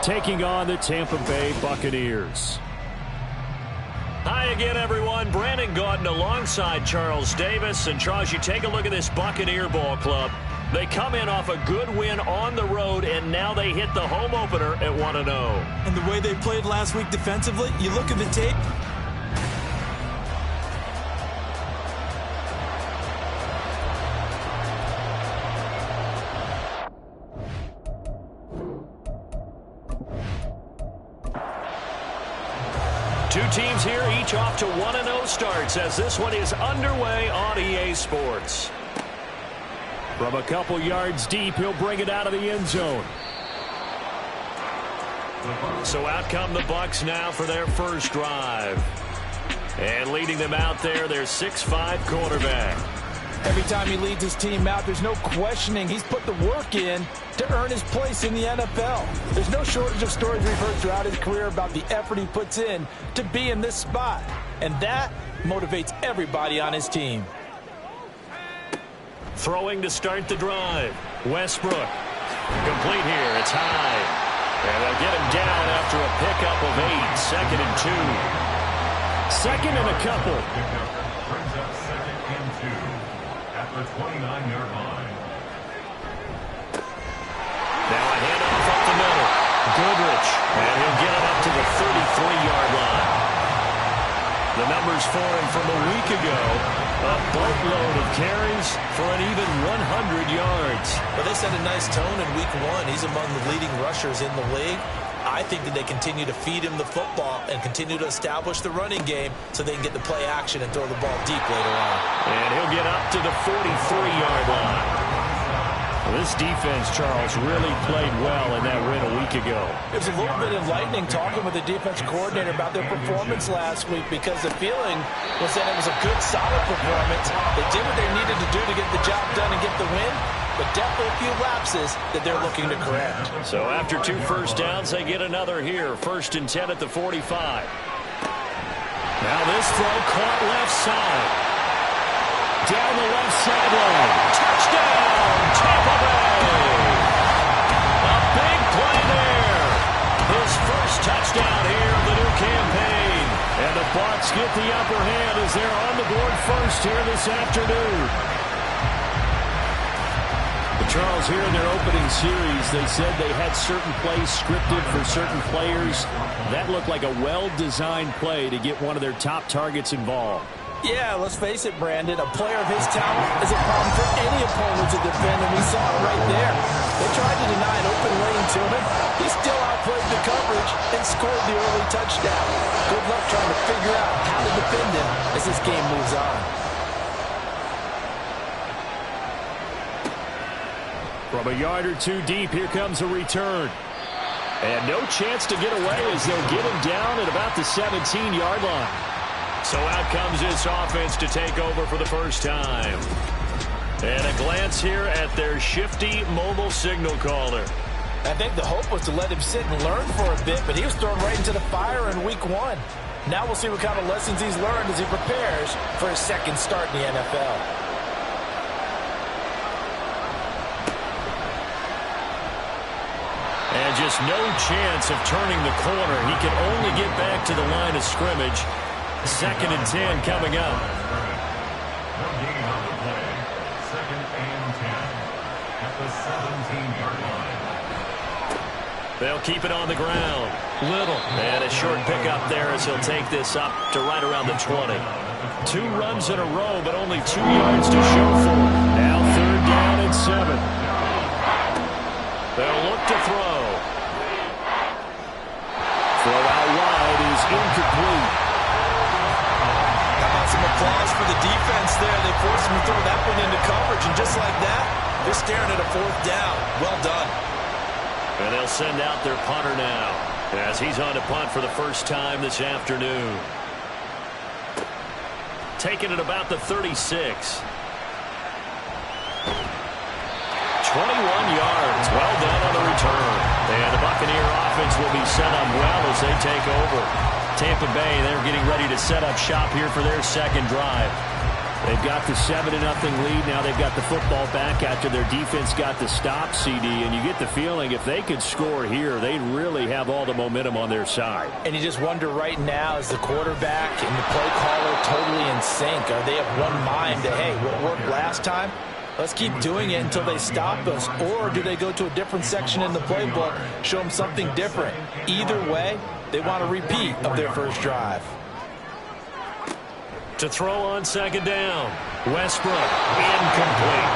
taking on the Tampa Bay Buccaneers. Hi again, everyone. Brandon Gaudin alongside Charles Davis. And, Charles, you take a look at this Buccaneer ball club. They come in off a good win on the road, and now they hit the home opener at 1-0. And the way they played last week defensively, you look at the tape. Two teams here, each off to 1-0 starts as this one is underway on EA Sports. From a couple yards deep, he'll bring it out of the end zone. So out come the Bucs now for their first drive. And leading them out there, their 6'5" quarterback. Every time he leads his team out, there's no questioning. He's put the work in to earn his place in the NFL. There's no shortage of stories we've heard throughout his career about the effort he puts in to be in this spot. And that motivates everybody on his team. Throwing to start the drive. Westbrook. Complete here. It's high. And they'll get him down after a pickup of 8. 2nd and 2. Second and a couple. Brings up 2nd and 2 at the 29-yard line. Now a handoff up the middle. Goodrich. And he'll get it up to the 33-yard line. The numbers for him from a week ago. A boatload of carries for an even 100 yards. Well, they set a nice tone in week 1. He's among the leading rushers in the league. I think that they continue to feed him the football and continue to establish the running game so they can get the play action and throw the ball deep later on. And he'll get up to the 43-yard line. This defense, Charles, really played well in that win a week ago. It was a little bit enlightening talking with the defense coordinator about their performance last week because the feeling was that it was a good, solid performance. They did what they needed to do to get the job done and get the win, but definitely a few lapses that they're looking to correct. So after 2 first downs, they get another here. 1st and 10 at the 45. Now this throw caught left side. Down the left sideline. Touchdown, Tampa Bay. A big play there. His first touchdown here of the new campaign. And the Bucs get the upper hand as they're on the board first here this afternoon. But Charles, here in their opening series, they said they had certain plays scripted for certain players. That looked like a well-designed play to get one of their top targets involved. Yeah, let's face it, Brandon. A player of his talent is a problem for any opponent to defend, and we saw it right there. They tried to deny an open lane to him. He still outplayed the coverage and scored the early touchdown. Good luck trying to figure out how to defend him as this game moves on. From a yard or two deep, here comes a return. And no chance to get away as they'll get him down at about the 17-yard line. So out comes this offense to take over for the first time. And a glance here at their shifty mobile signal caller. I think the hope was to let him sit and learn for a bit, but he was thrown right into the fire in week 1. Now we'll see what kind of lessons he's learned as he prepares for his second start in the NFL. And just no chance of turning the corner. He can only get back to the line of scrimmage. 2nd and 10 coming up. No gain on the play. 2nd and 10 at the 17-yard line. They'll keep it on the ground. Little. And a short pickup there as he'll take this up to right around the 20. 2 runs in a row, but only 2 yards to show for it. Now 3rd down and 7. They'll look to throw. Throw out wide is incomplete. Some applause for the defense there. They forced him to throw that one into coverage, and just like that, they're staring at a 4th down. Well done. And they'll send out their punter now as he's on to punt for the first time this afternoon. Taking it about the 36. 21 yards. Well done on the return. And the Buccaneer offense will be set up well as they take over. Tampa Bay, they're getting ready to set up shop here for their second drive. They've got the 7-0 lead. Now they've got the football back after their defense got the stop, CD. And you get the feeling if they could score here, they'd really have all the momentum on their side. And you just wonder right now, is the quarterback and the play caller totally in sync? Are they of one mind that, hey, what worked last time? Let's keep doing it until they stop us. Or do they go to a different section in the playbook, show them something different? Either way, they want a repeat of their first drive. To throw on second down. Westbrook, incomplete.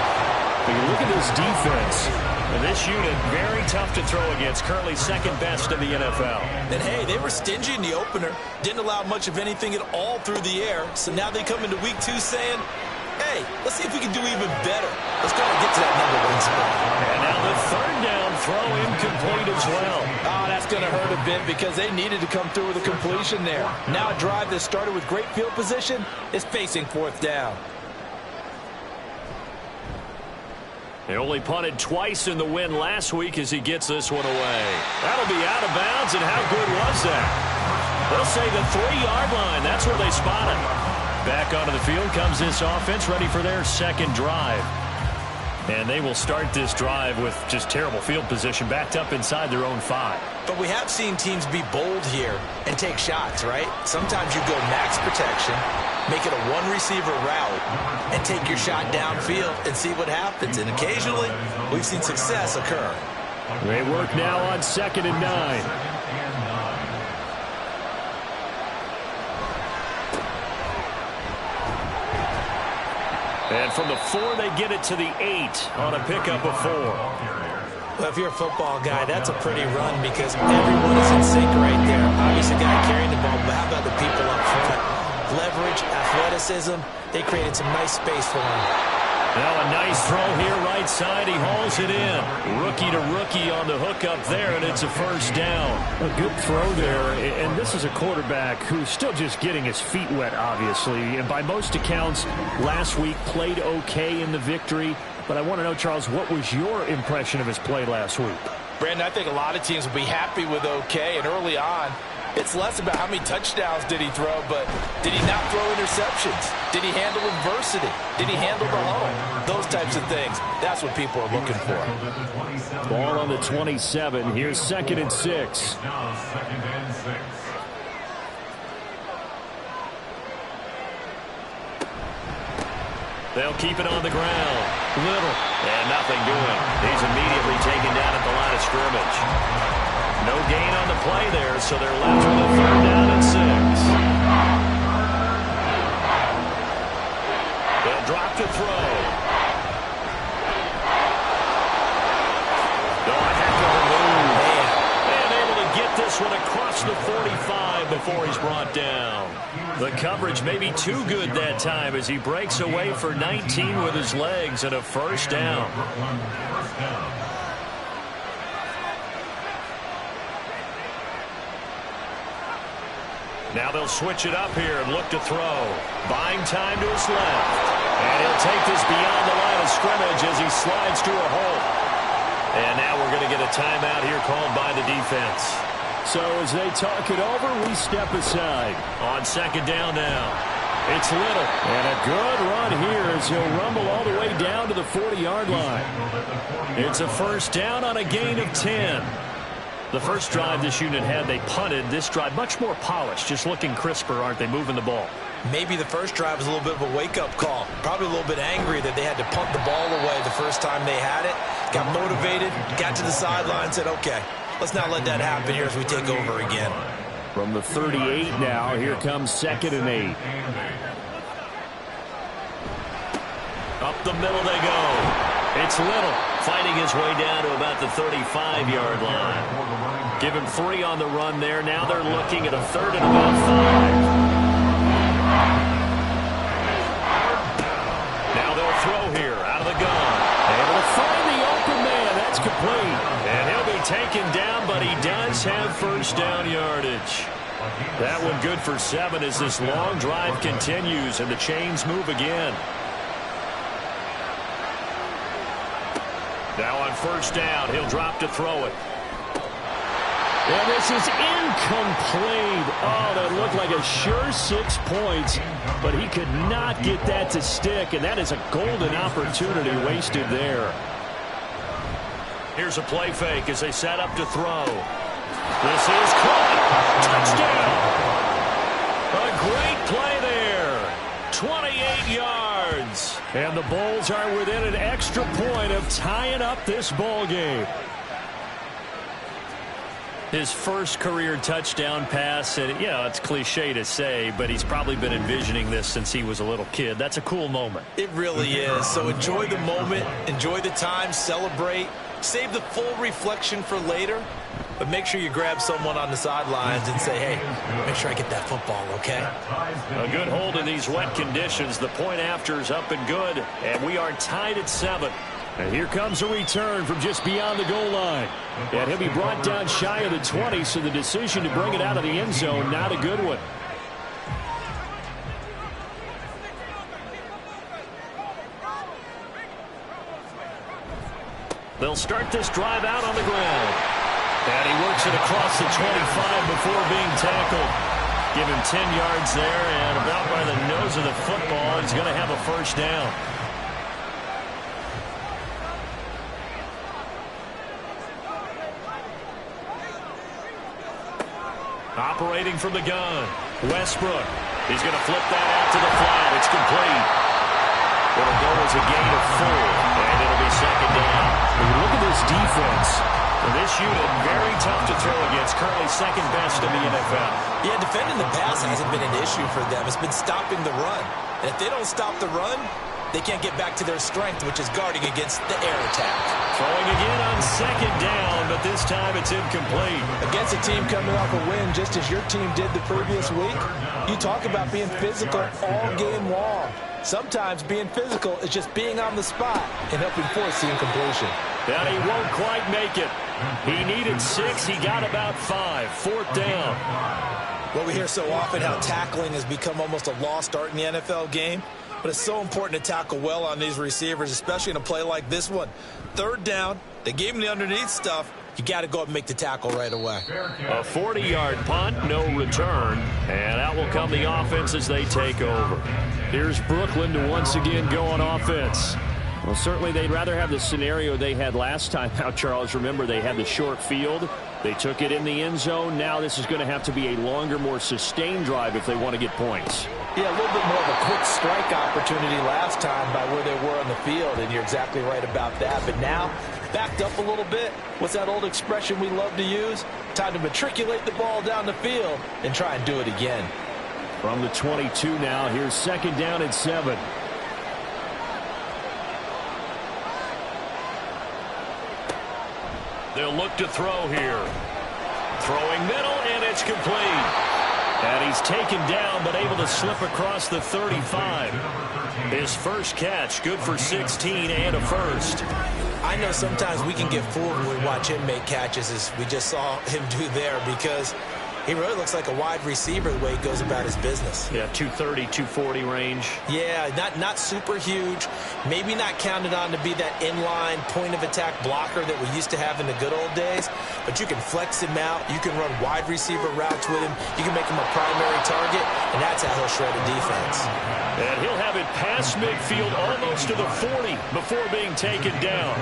But you look at this defense. And this unit, very tough to throw against. Currently second best in the NFL. And, hey, they were stingy in the opener. Didn't allow much of anything at all through the air. So now they come into week 2 saying, hey, let's see if we can do even better. Let's go and get to that number 1 spot. And now the third down throw incomplete as well. Oh, that's going to hurt a bit because they needed to come through with a completion there. Now a drive that started with great field position is facing 4th down. They only punted twice in the win last week as he gets this one away. That'll be out of bounds, and how good was that? They'll say the 3-yard line. That's where they spot it. Back onto the field comes this offense, ready for their second drive. And they will start this drive with just terrible field position, backed up inside their own 5. But we have seen teams be bold here and take shots, right? Sometimes you go max protection, make it a one-receiver route, and take your shot downfield and see what happens. And occasionally, we've seen success occur. They work now on 2nd and 9. And from the 4, they get it to the 8 on a pickup of 4. Well, if you're a football guy, that's a pretty run because everyone is in sync right there. Obviously, the guy carrying the ball, but how about the people up front? Leverage, athleticism, they created some nice space for him. Now a nice throw here right side. He hauls it in. Rookie to rookie on the hook up there, and it's a first down. A good throw there, and this is a quarterback who's still just getting his feet wet, obviously. And by most accounts, last week played okay in the victory. But I want to know, Charles, what was your impression of his play last week? Brandon, I think a lot of teams will be happy with okay, and early on, it's less about how many touchdowns did he throw, but did he not throw interceptions? Did he handle adversity? Did he handle the home? Those types of things. That's what people are looking for. Ball on the 27. Here's 2nd and 6. They'll keep it on the ground. Little. And nothing doing. He's immediately taken down at the line of scrimmage. No gain on the play there, so they're left with a 3rd down and 6. They'll drop to throw. Oh, a heck of a move. And able to get this one across the 45 before he's brought down. The coverage may be too good that time as he breaks away for 19 with his legs and a first down. Now they'll switch it up here and look to throw. Buying time to his left. And he'll take this beyond the line of scrimmage as he slides to a hole. And now we're going to get a timeout here called by the defense. So as they talk it over, we step aside. On 2nd down now. It's Little. And a good run here as he'll rumble all the way down to the 40-yard line. It's a first down on a gain of 10. The first drive this unit had, they punted. This drive, much more polished, just looking crisper, aren't they, moving the ball? Maybe the first drive was a little bit of a wake-up call. Probably a little bit angry that they had to punt the ball away the first time they had it. Got motivated, got to the sideline, said, okay, let's not let that happen here as we take over again. From the 38 now, here comes 2nd and 8. Up the middle they go. It's Little fighting his way down to about the 35-yard line. Give him 3 on the run there. Now they're looking at a 3rd and about 5. Now they'll throw here out of the gun. Able to find the open man. That's complete. And he'll be taken down, but he does have first down yardage. That one good for 7 as this long drive continues and the chains move again. Now on first down, he'll drop to throw it. And this is incomplete. Oh, that looked like a sure 6 points, but he could not get that to stick, and that is a golden opportunity wasted there. Here's a play fake as they set up to throw. This is caught. Touchdown. A great play there. 28 yards. And the Bulls are within an extra point of tying up this ball game. His first career touchdown pass, and it's cliche to say, but he's probably been envisioning this since he was a little kid. That's a cool moment. It really is. So enjoy the moment, enjoy the time, celebrate, save the full reflection for later, but make sure you grab someone on the sidelines and say, hey, make sure I get that football, okay? A good hold in these wet conditions. The point after is up and good, and we are tied at 7. And here comes a return from just beyond the goal line. And he'll be brought down shy of the 20, so the decision to bring it out of the end zone, not a good one. They'll start this drive out on the ground. And he works it across the 25 before being tackled. Give him 10 yards there, and about by the nose of the football, he's going to have a first down. Operating from the gun, Westbrook. He's going to flip that out to the flat. It's complete. It'll go as a gain of 4, and it'll be second down. When you look at this defense, this unit, very tough to throw against, currently second best in the NFL. Yeah, defending the pass hasn't been an issue for them. It's been stopping the run. And if they don't stop the run, they can't get back to their strength, which is guarding against the air attack. Throwing again on second down, but this time it's incomplete. Against a team coming off a win just as your team did the previous week, you talk about being physical all game long. Sometimes being physical is just being on the spot and helping force the incompletion. And he won't quite make it. He needed 6. He got about 5. Fourth down. Well, we hear so often how tackling has become almost a lost art in the NFL game. But it's so important to tackle well on these receivers, especially in a play like this one. Third down, they gave him the underneath stuff. You got to go up and make the tackle right away. A 40-yard punt, no return. And out will come the offense as they take over. Here's Brooklyn to once again go on offense. Well, certainly they'd rather have the scenario they had last time out, Charles. Remember, they had the short field. They took it in the end zone. Now this is going to have to be a longer, more sustained drive if they want to get points. Yeah, a little bit more of a quick strike opportunity last time by where they were on the field, and you're exactly right about that. But now, backed up a little bit. What's that old expression we love to use? Time to matriculate the ball down the field and try and do it again. From the 22 now, here's second down at 7. They'll look to throw here. Throwing middle, and it's complete. And he's taken down, but able to slip across the 35. His first catch, good for 16 and a first. I know sometimes we can get fooled when we watch him make catches, as we just saw him do there, because he really looks like a wide receiver the way he goes about his business. Yeah, 230, 240 range. Yeah, not super huge. Maybe not counted on to be that inline point-of-attack blocker that we used to have in the good old days. But you can flex him out. You can run wide receiver routes with him. You can make him a primary target, and that's how he'll shred a defense. And he'll have it past midfield almost to the 40 before being taken down.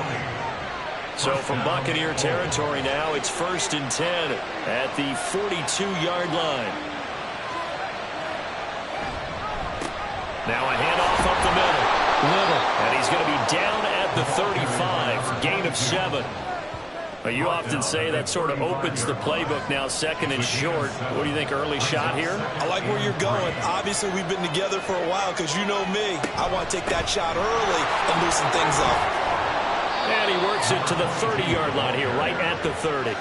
So from Buccaneer territory now, it's 1st and 10 at the 42-yard line. Now a handoff up the middle. Little. And he's going to be down at the 35. Gain of 7. You often say that sort of opens the playbook now, second and short. What do you think, early shot here? I like where you're going. Obviously, we've been together for a while because you know me. I want to take that shot early and loosen things up. And he works it to the 30-yard line here, right at the 30.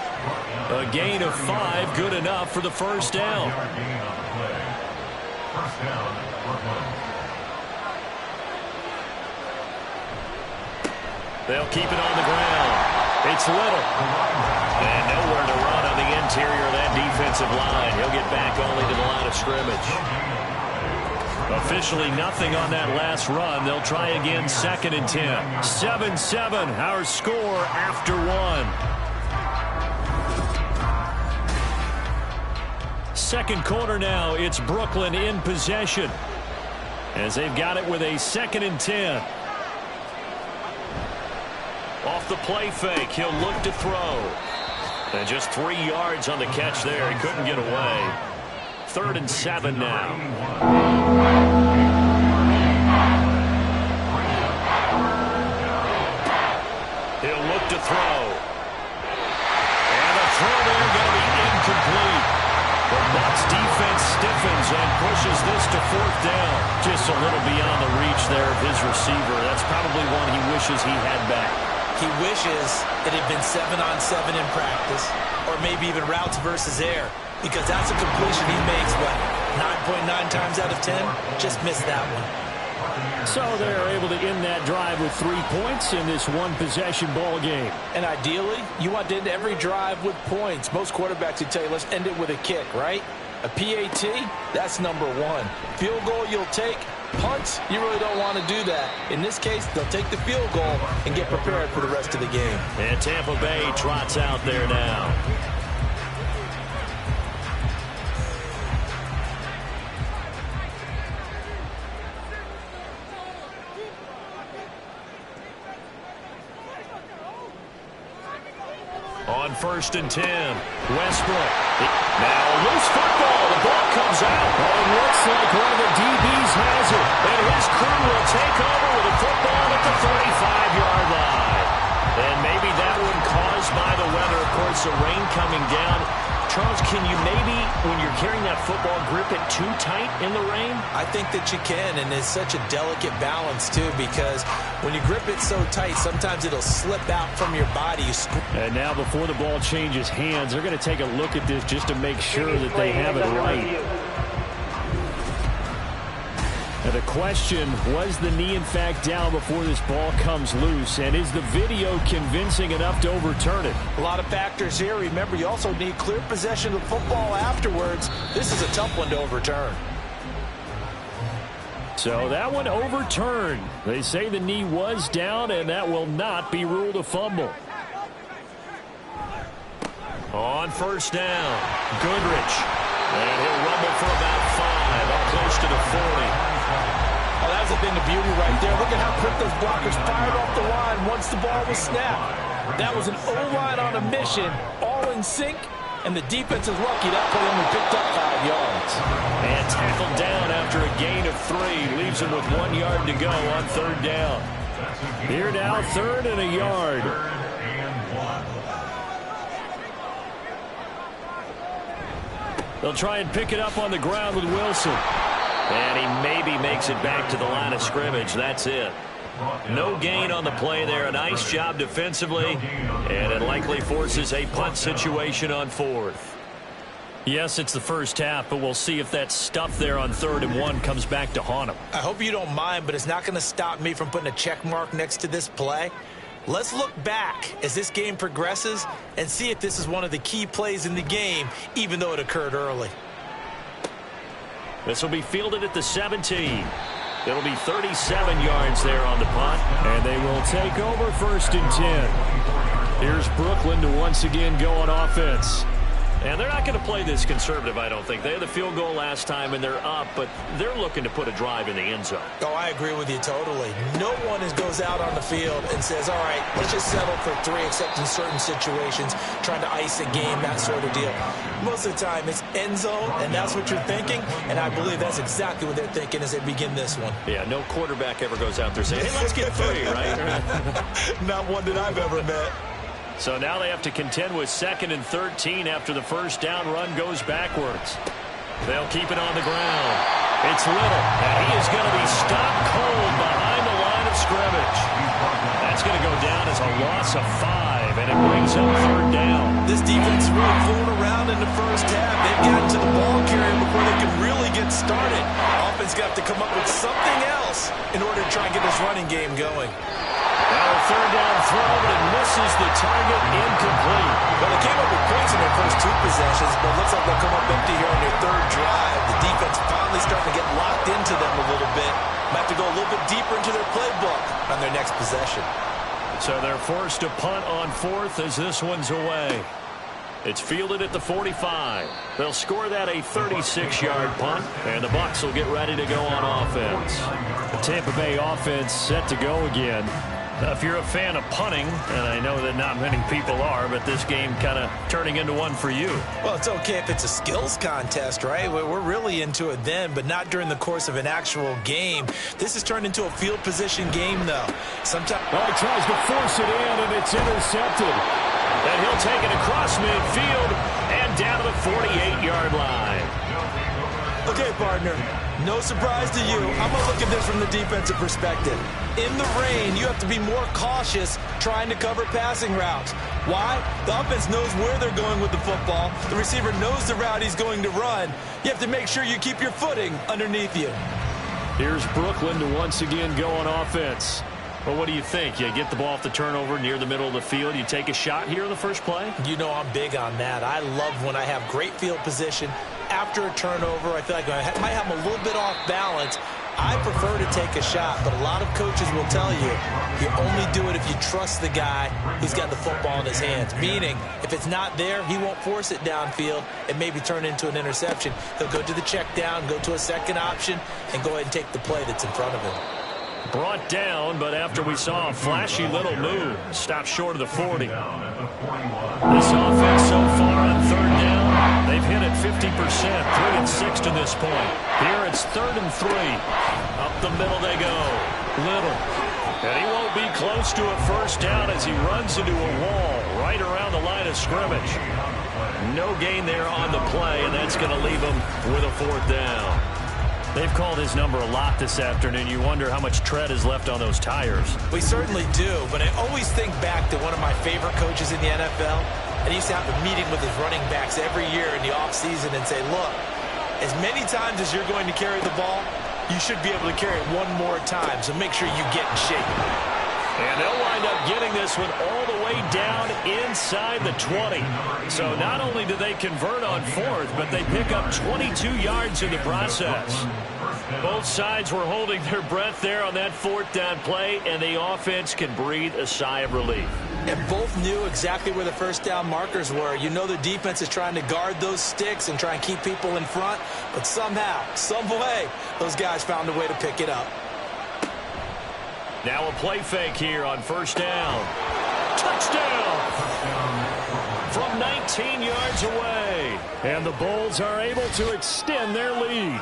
A gain of 5, good enough for the first down. They'll keep it on the ground. It's Little. And nowhere to run on the interior of that defensive line. He'll get back only to the line of scrimmage. Officially nothing on that last run. They'll try again, 2nd and 10. 7-7, our score after 1. second quarter now. It's Brooklyn in possession as they've got it with a 2nd and 10. Off the play fake, he'll look to throw. And just 3 yards on the catch there. He couldn't get away. 3rd and 7 now. He'll look to throw. And the throw there going to be incomplete. The Bucs defense stiffens and pushes this to 4th down. Just a little beyond the reach there of his receiver. That's probably one he wishes he had back. He wishes it had been 7-on-7 in practice, or maybe even routes versus air, because that's a completion he makes, what, 9.9 times out of 10? Just missed that one. So they're able to end that drive with 3 points in this one-possession ball game. And ideally, you want to end every drive with points. Most quarterbacks would tell you, let's end it with a kick, right? A PAT, that's number 1. Field goal you'll take. Punts, you really don't want to do that. In this case, they'll take the field goal and get prepared for the rest of the game. And Tampa Bay trots out there now. On 1st and 10, Westbrook. Now a loose football. The ball comes out. Well, it looks like one of the DBs has it. And his crew will take over with a football at the 35-yard line. And maybe that one caused by the weather. Of course, the rain coming down. Charles, can you maybe, when you're carrying that football, grip it too tight in the rain? I think that you can, and it's such a delicate balance, too, because when you grip it so tight, sometimes it'll slip out from your body. And now before the ball changes hands, they're going to take a look at this just to make sure that they have it right. Now the question, was the knee in fact down before this ball comes loose? And is the video convincing enough to overturn it? A lot of factors here. Remember, you also need clear possession of the football afterwards. This is a tough one to overturn. So that one overturned. They say the knee was down, and that will not be ruled a fumble. On 1st down, Goodrich. And he'll rumble for about 5, up close to the 40. Oh, that was a thing of beauty right there. Look at how quick those blockers fired off the line once the ball was snapped. That was an O-line on a mission, all in sync, and the defense is lucky that play only picked up 5 yards. And tackled down after a gain of 3. Leaves him with 1 yard to go on 3rd down. Here now, 3rd and a yard. They'll try and pick it up on the ground with Wilson. And he maybe makes it back to the line of scrimmage. That's it. No gain on the play there. A nice job defensively. And it likely forces a punt situation on 4th. Yes, it's the first half, but we'll see if that stuff there on 3rd and 1 comes back to haunt him. I hope you don't mind, but it's not going to stop me from putting a check mark next to this play. Let's look back as this game progresses and see if this is one of the key plays in the game, even though it occurred early. This will be fielded at the 17. It'll be 37 yards there on the punt. And they will take over 1st and 10. Here's Brooklyn to once again go on offense. And they're not going to play this conservative, I don't think. They had the field goal last time, and they're up, but they're looking to put a drive in the end zone. Oh, I agree with you totally. No one goes out on the field and says, all right, let's just settle for 3, except in certain situations, trying to ice a game, that sort of deal. Most of the time, it's end zone, and that's what you're thinking, and I believe that's exactly what they're thinking as they begin this one. Yeah, no quarterback ever goes out there saying, hey, let's get 3, right? Not one that I've ever met. So now they have to contend with 2nd and 13 after the first down run goes backwards. They'll keep it on the ground. It's Little, and he is going to be stopped cold behind the line of scrimmage. That's going to go down as a loss of 5, and it brings up 3rd down. This defense really flew around in the first half. They've gotten to the ball carrier before they can really get started. Offense got to come up with something else in order to try and get this running game going. Now a 3rd down throw, but it misses the target, incomplete. Well, they came up with points in their first 2 possessions, but it looks like they'll come up empty here on their 3rd drive. The defense finally starting to get locked into them a little bit. Might have to go a little bit deeper into their playbook on their next possession. So they're forced to punt on 4th as this one's away. It's fielded at the 45. They'll score that a 36-yard punt, and the Bucs will get ready to go on offense. The Tampa Bay offense set to go again. If you're a fan of punting, and I know that not many people are, but this game kind of turning into one for you. Well, it's okay if it's a skills contest, right? We're really into it then, but not during the course of an actual game. This has turned into a field position game, though. Sometimes he tries to force it in, and it's intercepted. And he'll take it across midfield and down to the 48-yard line. Okay, partner, no surprise to you. I'm going to look at this from the defensive perspective. In the rain, you have to be more cautious trying to cover passing routes. Why? The offense knows where they're going with the football. The receiver knows the route he's going to run. You have to make sure you keep your footing underneath you. Here's Brooklyn to once again go on offense. Well, what do you think? You get the ball off the turnover near the middle of the field. You take a shot here in the first play? You know I'm big on that. I love when I have great field position. After a turnover, I feel like I might have a little bit off balance. I prefer to take a shot, but a lot of coaches will tell you only do it if you trust the guy who's got the football in his hands. Meaning, if it's not there, he won't force it downfield and maybe turn into an interception. He'll go to the check down, go to a second option, and go ahead and take the play that's in front of him. Brought down, but after we saw a flashy little move, stopped short of the 40. This offense so far on third down, they've hit it 50%, 3 and 6 to this point. Here it's 3rd and 3. Up the middle they go. Little. And he won't be close to a first down as he runs into a wall right around the line of scrimmage. No gain there on the play, and that's going to leave him with a 4th down. They've called his number a lot this afternoon. You wonder how much tread is left on those tires. We certainly do, but I always think back to one of my favorite coaches in the NFL. And he used to have a meeting with his running backs every year in the offseason and say, look, as many times as you're going to carry the ball, you should be able to carry it one more time, so make sure you get in shape. And they'll wind up getting this one all the way down inside the 20. So not only do they convert on 4th, but they pick up 22 yards in the process. Both sides were holding their breath there on that 4th down play, and the offense can breathe a sigh of relief. And both knew exactly where the first down markers were. You know the defense is trying to guard those sticks and try and keep people in front, but somehow, some way, those guys found a way to pick it up. Now a play fake here on first down. Touchdown! From 19 yards away. And the Bulls are able to extend their lead.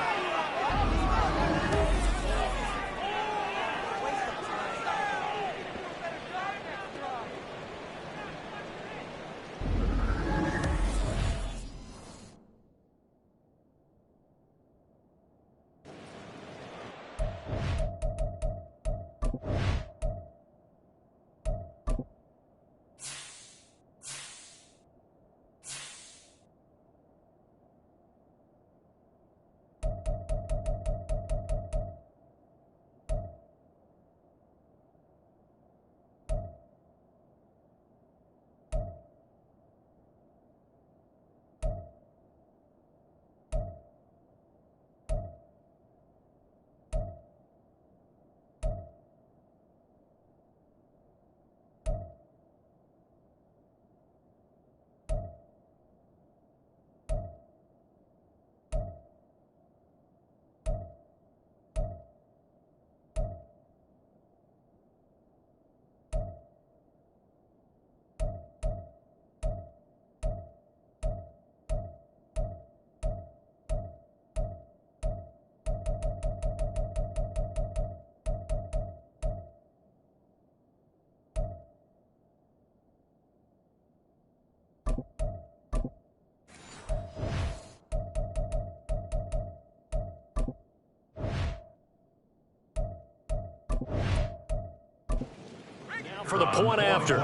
For the point after.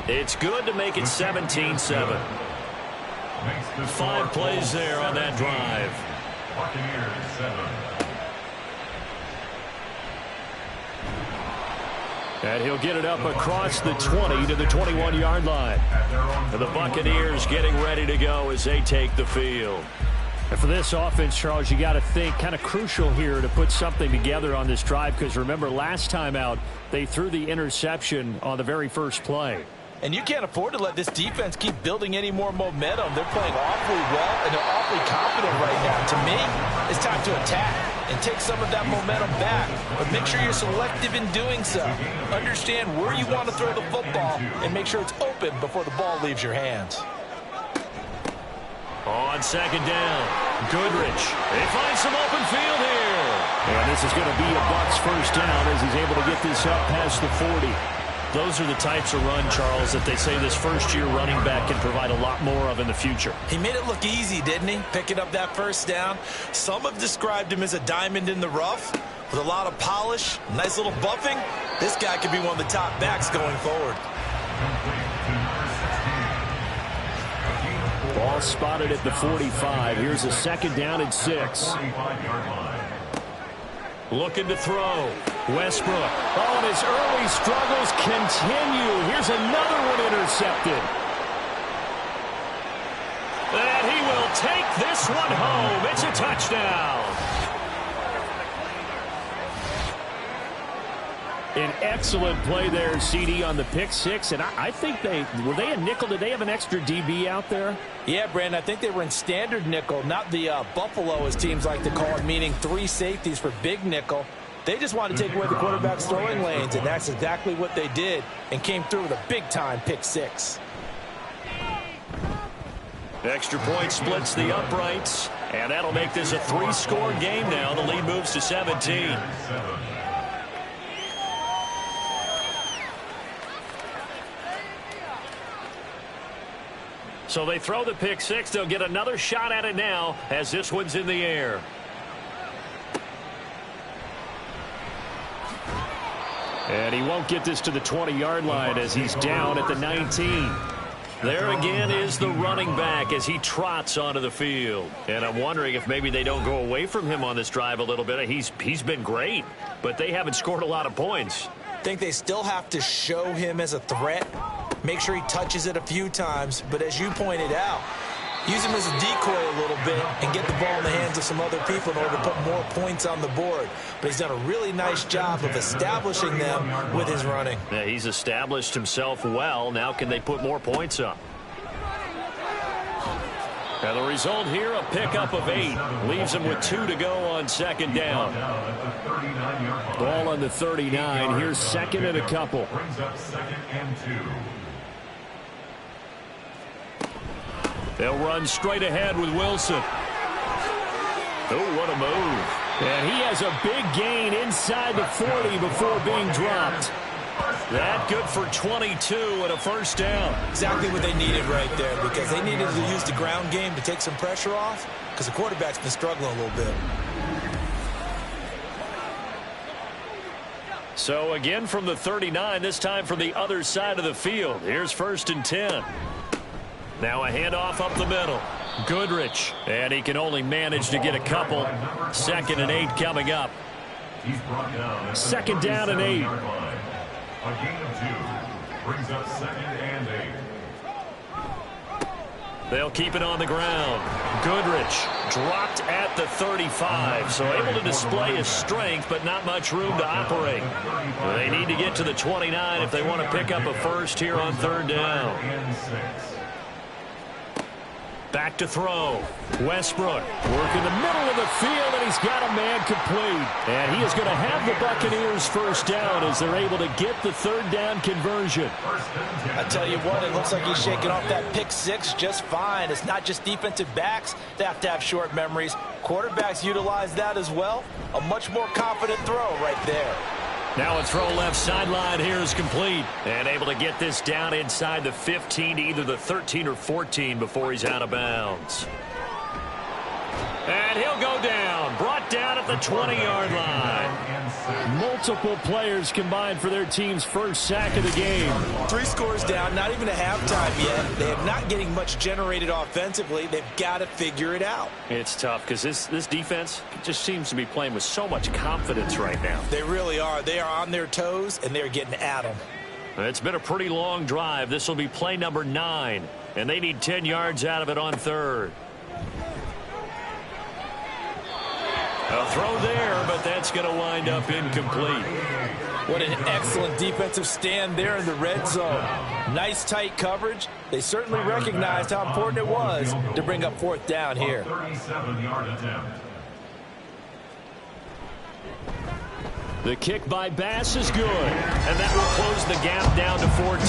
It's good to make it 17-7. 5 plays there on that drive. Buccaneers 7. And he'll get it up across the 20 to the 21-yard line. And the Buccaneers getting ready to go as they take the field. And for this offense, Charles, you got to think kind of crucial here to put something together on this drive, because remember last time out they threw the interception on the very first play. And you can't afford to let this defense keep building any more momentum. They're playing awfully well, and they're awfully confident right now. To me, it's time to attack and take some of that momentum back. But make sure you're selective in doing so. Understand where you want to throw the football and make sure it's open before the ball leaves your hands. On second down, Goodrich. They find some open field here. And this is going to be a Bucs first down as he's able to get this up past the 40. Those are the types of run, Charles, that they say this first-year running back can provide a lot more of in the future. He made it look easy, didn't he? Picking up that first down. Some have described him as a diamond in the rough with a lot of polish, nice little buffing. This guy could be one of the top backs going forward. Ball spotted at the 45. Here's a second down and 6. Looking to throw. Westbrook. Oh, and his early struggles continue. Here's another one intercepted. And he will take this one home. It's a touchdown. An excellent play there, CD, on the pick six. And I think were they a nickel? Did they have an extra DB out there? Yeah, Brandon, I think they were in standard nickel, not the Buffalo, as teams like to call it, meaning 3 safeties for big nickel. They just wanted to take away the quarterback's throwing lanes, and that's exactly what they did, and came through with a big-time pick six. Extra point splits the uprights, and that'll make this a 3-score game now. The lead moves to 17. So they throw the pick six. They'll get another shot at it now as this one's in the air. And he won't get this to the 20-yard line as he's down at the 19. There again is the running back as he trots onto the field. And I'm wondering if maybe they don't go away from him on this drive a little bit. He's been great, but they haven't scored a lot of points. I think they still have to show him as a threat. Make sure he touches it a few times. But as you pointed out, use him as a decoy a little bit and get the ball in the hands of some other people in order to put more points on the board. But he's done a really nice job of establishing them with his running. Yeah, he's established himself well. Now can they put more points up? And the result here, a pickup of 8. Leaves him with 2 to go on second down. Ball on the 39. Here's second and a couple. Brings up second and 2. They'll run straight ahead with Wilson. Oh, what a move. And he has a big gain inside the 40 before being dropped. That good for 22 and a first down. Exactly what they needed right there, because they needed to use the ground game to take some pressure off, because the quarterback's been struggling a little bit. So again from the 39, this time from the other side of the field. Here's first and 10. Now a handoff up the middle. Goodrich. And he can only manage to get a couple. Second and 8 coming up. Second down and 8. A gain of 2 brings up second and 8. They'll keep it on the ground. Goodrich dropped at the 35, so able to display his strength, but not much room to operate. They need to get to the 29 if they want to pick up a first here on third down. Back to throw. Westbrook work in the middle of the field, and he's got a man complete. And he is going to have the Buccaneers first down as they're able to get the third down conversion. I tell you what, it looks like he's shaking off that pick six just fine. It's not just defensive backs that have to have short memories. Quarterbacks utilize that as well. A much more confident throw right there. Now a throw left sideline here is complete. And able to get this down inside the 15 to either the 13 or 14 before he's out of bounds. And he'll go down. Brought down at the 20-yard line. Multiple players combined for their team's first sack of the game. 3 scores down, not even a halftime yet. They are not getting much generated offensively. They've got to figure it out. It's tough because this defense just seems to be playing with so much confidence right now. They really are. They are on their toes, and they're getting at them. It's been a pretty long drive. This will be play number 9, and they need 10 yards out of it on third. A throw there, but that's going to wind up incomplete. What an excellent defensive stand there in the red zone. Nice tight coverage. They certainly recognized how important it was to bring up fourth down here. 37-yard attempt. The kick by Bass is good, and that will close the gap down to 14.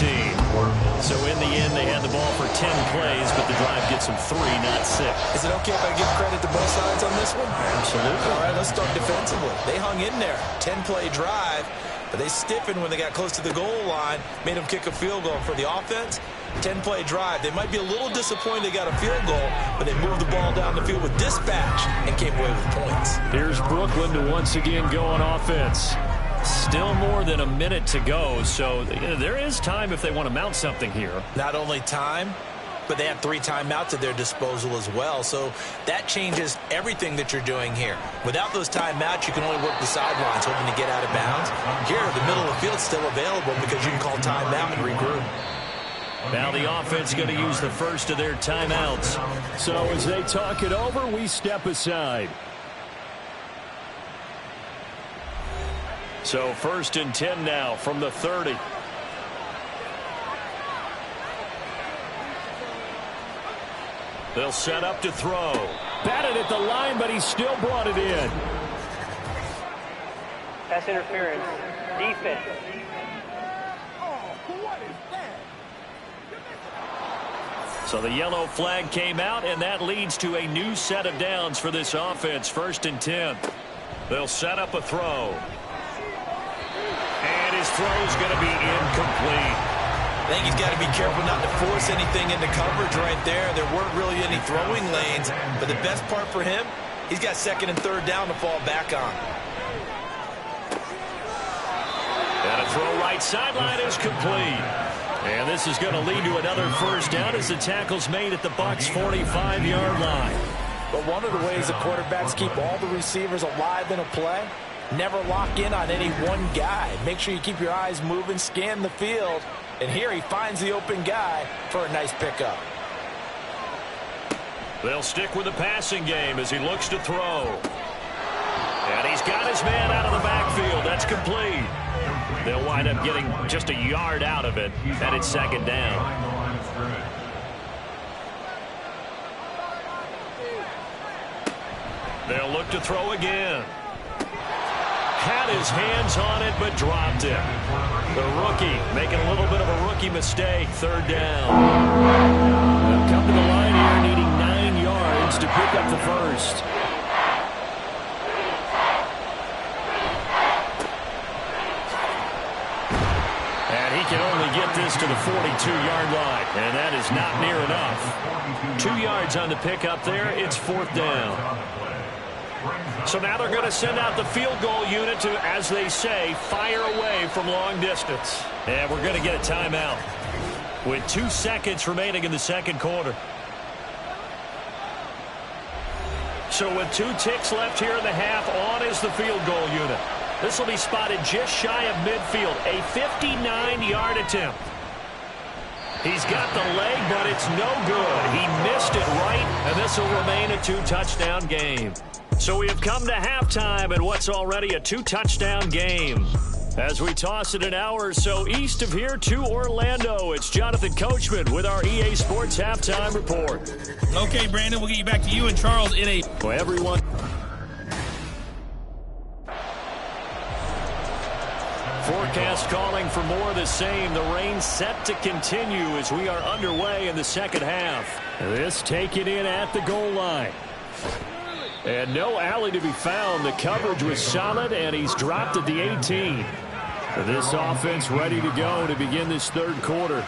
So in the end, they had the ball for 10 plays, but the drive gets them 3, not 6. Is it okay if I give credit to both sides on this one? Absolutely. All right, let's start defensively. They hung in there. 10-play drive, but they stiffened when they got close to the goal line, made them kick a field goal. For the offense, 10-play drive. They might be a little disappointed they got a field goal, but they moved the ball down the field with dispatch and came away with points. Here's Brooklyn to once again go on offense. Still more than a minute to go, so there is time if they want to mount something here. Not only time, but they have 3 timeouts at their disposal as well, so that changes everything that you're doing here. Without those timeouts, you can only work the sidelines, hoping to get out of bounds. Here, the middle of the field's still available because you can call timeout and regroup. Now the offense going to use the first of their timeouts. So as they talk it over, we step aside. So 1st and 10 now from the 30. They'll set up to throw. Batted at the line, but he still brought it in. Pass interference. Defense. So the yellow flag came out, and that leads to a new set of downs for this offense. 1st and 10. They'll set up a throw. And his throw's going to be incomplete. I think he's got to be careful not to force anything into coverage right there. There weren't really any throwing lanes, but the best part for him, he's got 2nd and 3rd down to fall back on. And a throw right sideline is complete. And this is going to lead to another 1st down as the tackle's made at the Bucs' 45-yard line. But one of the ways the quarterbacks keep all the receivers alive in a play, never lock in on any one guy. Make sure you keep your eyes moving, scan the field. And here he finds the open guy for a nice pickup. They'll stick with the passing game as he looks to throw. And he's got his man out of the backfield. That's complete. They'll wind up getting just a yard out of it, and it's 2nd down. They'll look to throw again. Had his hands on it, but dropped it. The rookie making a little bit of a rookie mistake. 3rd down. They'll come to the line here needing 9 yards to pick up the 1st. And he can only get this to the 42-yard line, and that is not near enough. 2 yards on the pickup there. It's 4th down. So now they're going to send out the field goal unit to, as they say, fire away from long distance. And we're going to get a timeout with 2 seconds remaining in the 2nd quarter. So with 2 ticks left here in the half, on is the field goal unit. This will be spotted just shy of midfield, a 59-yard attempt. He's got the leg, but it's no good. He missed it right, and this will remain a 2-touchdown game. So we have come to halftime in what's already a 2-touchdown game. As we toss it an hour or so east of here to Orlando, it's Jonathan Coachman with our EA Sports Halftime Report. Okay, Brandon, we'll get you back to you and Charles in a... Well, everyone... Forecast calling for more of the same. The rain set to continue as we are underway in the 2nd half. This taken in at the goal line. And no alley to be found. The coverage was solid, and he's dropped at the 18. This offense ready to go to begin this 3rd quarter.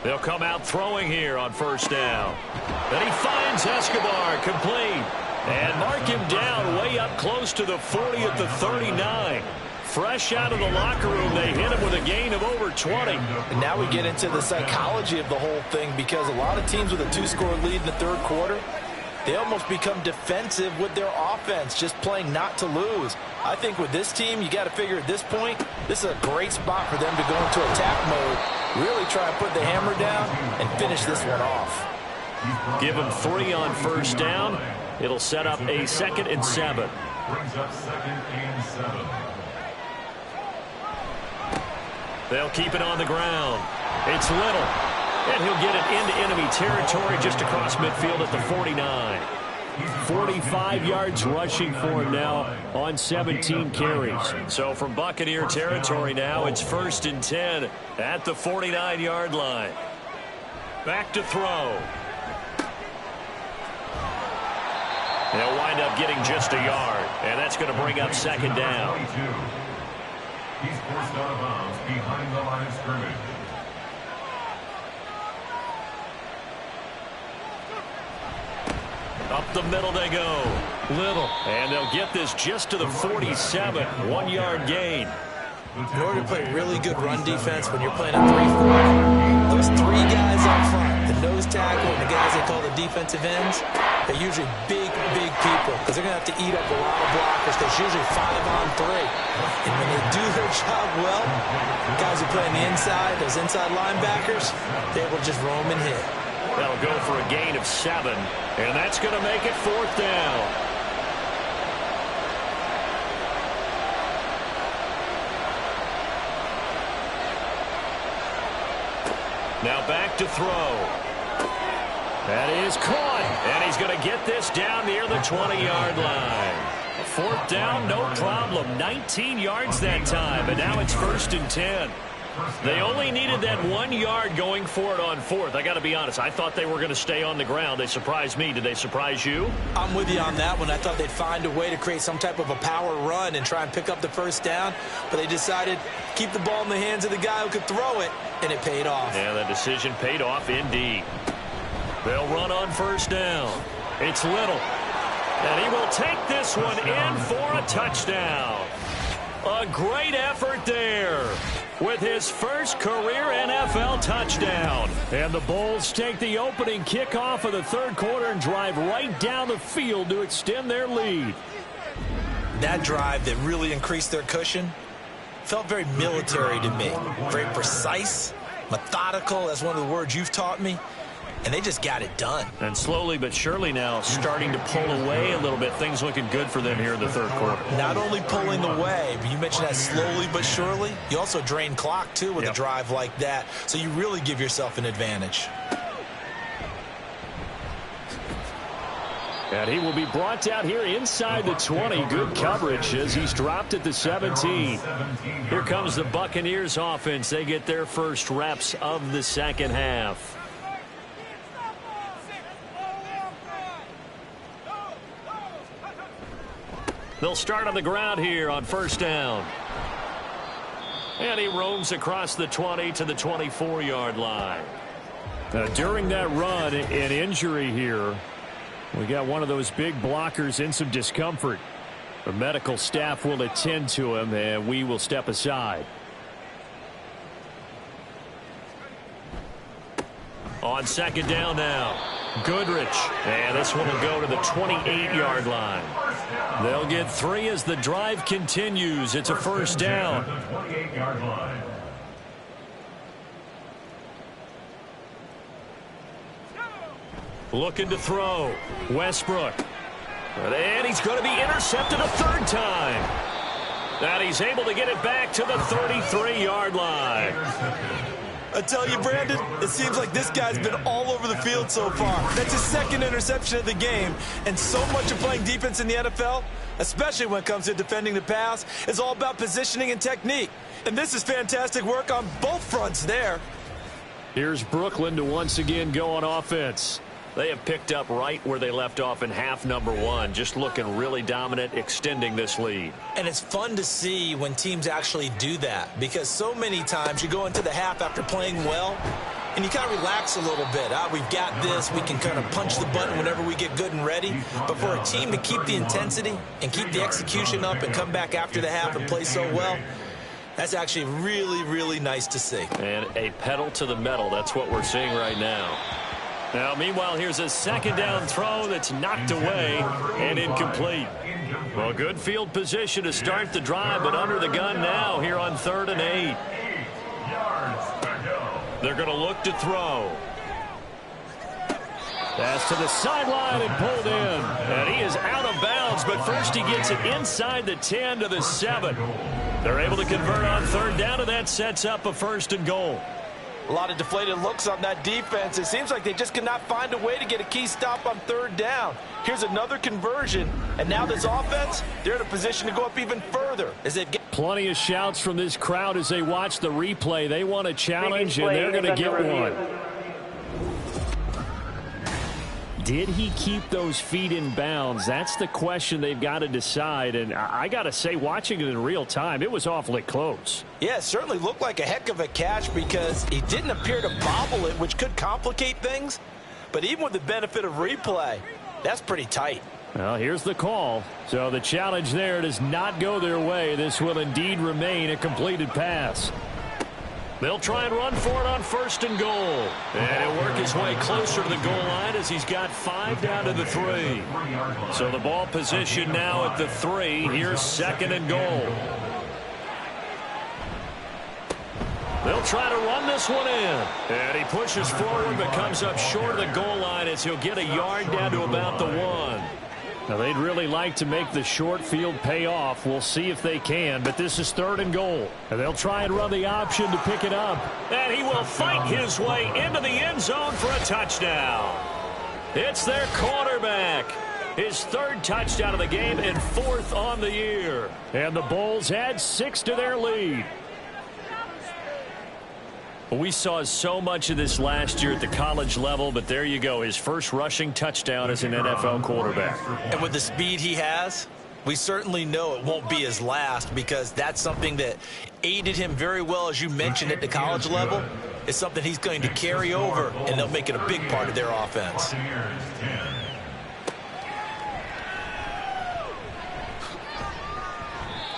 They'll come out throwing here on first down. And he finds Escobar, complete. And mark him down way up close to the 40 at the 39. Fresh out of the locker room, they hit him with a gain of over 20. And now we get into the psychology of the whole thing, because a lot of teams with a 2-score lead in the third quarter, they almost become defensive with their offense, just playing not to lose. I think with this team, you got to figure at this point, this is a great spot for them to go into attack mode, really try and put the hammer down and finish this one off. Give him 3 on first down. It'll set up a 2nd and 7. Brings up 2nd and 7. They'll keep it on the ground. It's Little. And he'll get it into enemy territory just across midfield at the 49. 45 yards rushing for him now on 17 carries. So from Buccaneer territory now, it's 1st and 10 at the 49-yard line. Back to throw. They'll wind up getting just a yard, and that's going to bring up 2nd down. He's forced out of bounds behind the line of scrimmage. Up the middle they go. Little. And they'll get this just to the 47. 1-yard gain. In order to play really good run defense when you're playing a 3-4, those 3 guys up front, the nose tackle and the guys they call the defensive ends, they're usually big people, because they're going to have to eat up a lot of blockers, because usually 5 on 3. And when they do their job well, the guys who play on the inside, those inside linebackers, they're able to just roam and hit. That'll go for a gain of 7, and that's going to make it 4th down. Now back to throw. That is caught, and he's going to get this down near the 20-yard line. 4th down, no problem. 19 yards that time, and now it's 1st and 10. They only needed that 1 yard going for it on 4th. I got to be honest, I thought they were going to stay on the ground. They surprised me. Did they surprise you? I'm with you on that one. I thought they'd find a way to create some type of a power run and try and pick up the 1st down, but they decided to keep the ball in the hands of the guy who could throw it, and it paid off. Yeah, that decision paid off indeed. They'll run on 1st down. It's Little. And he will take this one in for a touchdown. A great effort there with his first career NFL touchdown. And the Bulls take the opening kickoff of the third quarter and drive right down the field to extend their lead. That drive that really increased their cushion felt very military to me. Very precise, methodical. That's one of the words you've taught me. And they just got it done. And slowly but surely now starting to pull away a little bit. Things looking good for them here in the third quarter. Not only pulling away, but you mentioned that slowly but surely. You also drain clock, too, with a drive like that. So you really give yourself an advantage. And he will be brought down here inside the 20. Good coverage as he's dropped at the 17. Here comes the Buccaneers offense. They get their first reps of the second half. They'll start on the ground here on 1st down. And he roams across the 20 to the 24-yard line. During that run, an injury here. We got one of those big blockers in some discomfort. The medical staff will attend to him, and we will step aside. On 2nd down now, Goodrich. And this one will go to the 28-yard line. They'll get 3 as the drive continues. It's a 1st down. 28-yard line. Looking to throw. Westbrook. And he's going to be intercepted a 3rd time. And he's able to get it back to the 33-yard line. I tell you, Brandon, it seems like this guy's been all over the field so far. That's his 2nd interception of the game. And so much of playing defense in the NFL, especially when it comes to defending the pass, is all about positioning and technique. And this is fantastic work on both fronts there. Here's Brooklyn to once again go on offense. They have picked up right where they left off in half number 1, just looking really dominant, extending this lead. And it's fun to see when teams actually do that, because so many times you go into the half after playing well, and you kind of relax a little bit. We've got this. We can kind of punch the button whenever we get good and ready. But for a team to keep the intensity and keep the execution up and come back after the half and play so well, that's actually really, really nice to see. And a pedal to the metal. That's what we're seeing right now. Now, meanwhile, here's a second down throw that's knocked away and incomplete. Well, good field position to start the drive, but under the gun now here on 3rd and 8. They're going to look to throw. Pass to the sideline and pulled in. And he is out of bounds, but first he gets it inside the 10 to the 7. They're able to convert on 3rd down, and that sets up a 1st and goal. A lot of deflated looks on that defense. It seems like they just cannot find a way to get a key stop on 3rd down. Here's another conversion, and now this offense, they're in a position to go up even further as they get. Plenty of shouts from this crowd as they watch the replay. They want a challenge, and they're going to get one. Did he keep those feet in bounds? That's the question they've got to decide. And I got to say, watching it in real time, it was awfully close. Yeah, it certainly looked like a heck of a catch because he didn't appear to bobble it, which could complicate things. But even with the benefit of replay, that's pretty tight. Well, here's the call. So the challenge there does not go their way. This will indeed remain a completed pass. They'll try and run for it on 1st and goal. And he'll work his way closer to the goal line as he's got 5 down to the 3. So the ball position now at the 3. Here's 2nd and goal. They'll try to run this one in. And he pushes forward but comes up short of the goal line as he'll get a yard down to about the 1. Now, they'd really like to make the short field pay off. We'll see if they can, but this is 3rd and goal. And they'll try and run the option to pick it up. And he will fight his way into the end zone for a touchdown. It's their quarterback. His 3rd touchdown of the game and 4th on the year. And the Bulls add 6 to their lead. We saw so much of this last year at the college level, but there you go. His first rushing touchdown as an NFL quarterback. And with the speed he has, we certainly know it won't be his last because that's something that aided him very well, as you mentioned, at the college level. It's something he's going to carry over, and they'll make it a big part of their offense.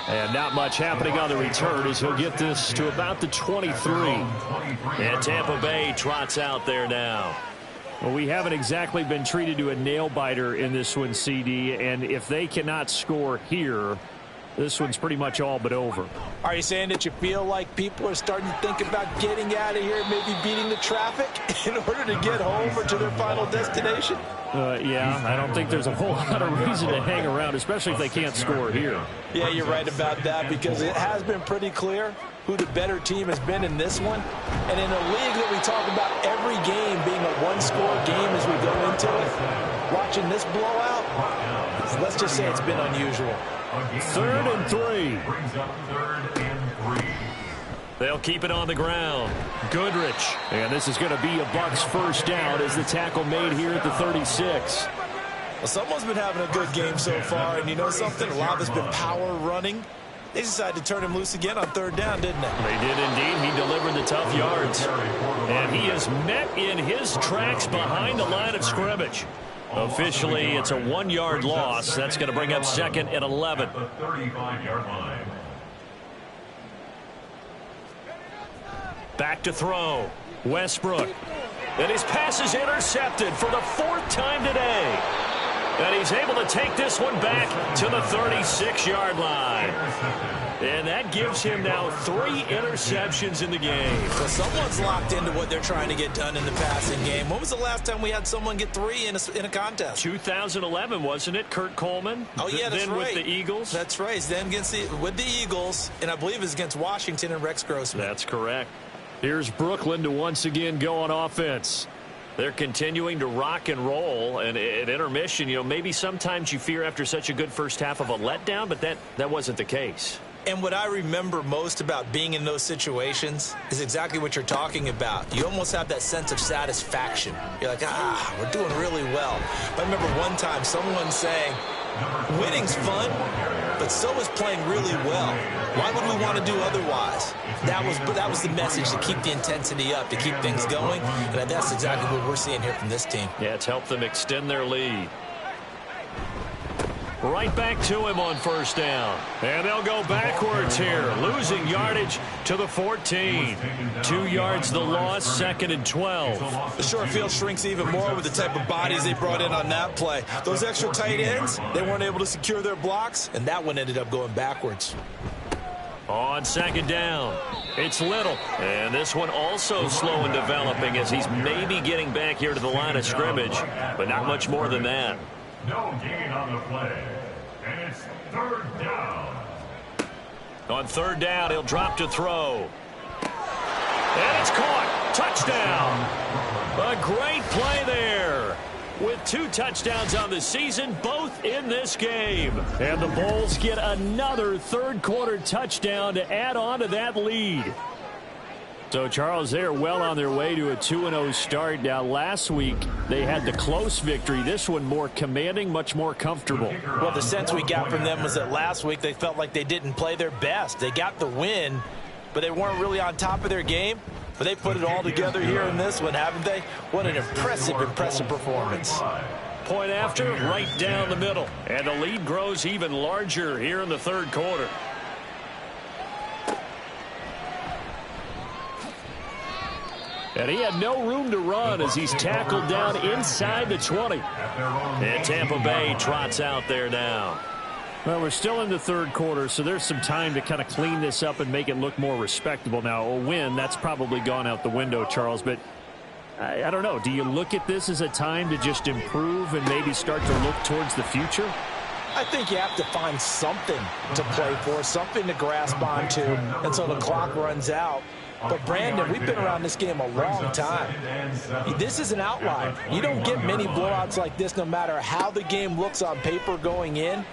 And not much happening on the return as he'll get this to about the 23. And Tampa Bay trots out there now. Well, we haven't exactly been treated to a nail-biter in this one, CD, and if they cannot score here, this one's pretty much all but over. Are you saying that you feel like people are starting to think about getting out of here, maybe beating the traffic in order to get home or to their final destination? Yeah, I don't think there's a whole lot of reason to hang around, especially if they can't score here. Yeah, you're right about that because it has been pretty clear who the better team has been in this one. And in a league that we talk about every game being a one-score game as we go into it, watching this blowout, let's just say it's been unusual. 3rd and 3. They'll keep it on the ground. Goodrich. And this is going to be a Bucs 1st down as the tackle made here at the 36. Well, someone's been having a good game so far, and you know something? A lot of it's been power running. They decided to turn him loose again on 3rd down, didn't they? They did indeed. He delivered the tough yards. And he is met in his tracks behind the line of scrimmage. Officially, it's a 1-yard loss. That's going to bring up 2nd and 11. Back to throw. Westbrook. And his pass is intercepted for the 4th time today. And he's able to take this one back to the 36-yard line. And that gives him now 3 interceptions in the game. So someone's locked into what they're trying to get done in the passing game. When was the last time we had someone get 3 in a contest? 2011, wasn't it? Kurt Coleman? Oh, yeah, that's then right. With the Eagles? That's right. Then with the Eagles, and I believe it's against Washington and Rex Grossman. That's correct. Here's Brooklyn to once again go on offense. They're continuing to rock and roll, and at intermission, you know, maybe sometimes you fear after such a good first half of a letdown, but that wasn't the case. And what I remember most about being in those situations is exactly what you're talking about. You almost have that sense of satisfaction. You're like, we're doing really well. But I remember one time someone saying, Winning's fun, but so is playing really well. Why would we want to do otherwise? That was the message, to keep the intensity up, to keep things going, and that's exactly what we're seeing here from this team. Yeah, it's helped them extend their lead. Right back to him on first down. And they'll go backwards here, losing yardage to the 14. 2 yards the loss, 2nd and 12. The short field shrinks even more with the type of bodies they brought in on that play. Those extra tight ends, they weren't able to secure their blocks, and that one ended up going backwards. On 2nd down, it's Little. And this one also slow in developing as he's maybe getting back here to the line of scrimmage, but not much more than that. No gain on the play. And it's 3rd down. On 3rd down, he'll drop to throw. And it's caught. Touchdown. A great play there. With 2 touchdowns on the season, both in this game. And the Bulls get another third-quarter touchdown to add on to that lead. So, Charles, they are well on their way to a 2-0 start. Now, last week, they had the close victory. This one more commanding, much more comfortable. Well, the sense we got from them was that last week they felt like they didn't play their best. They got the win, but they weren't really on top of their game. But they put it all together here in this one, haven't they? What an impressive performance. Point after, right down the middle. And the lead grows even larger here in the 3rd quarter. And he had no room to run as he's tackled down inside the 20. And Tampa Bay trots out there now. Well, we're still in the 3rd quarter, so there's some time to kind of clean this up and make it look more respectable. Now, a win, that's probably gone out the window, Charles, but I don't know. Do you look at this as a time to just improve and maybe start to look towards the future? I think you have to find something to play for, something to grasp onto until the clock runs out. But, Brandon, we've been around this game a long time. This is an outlier. You don't get many blowouts like this no matter how the game looks on paper going in.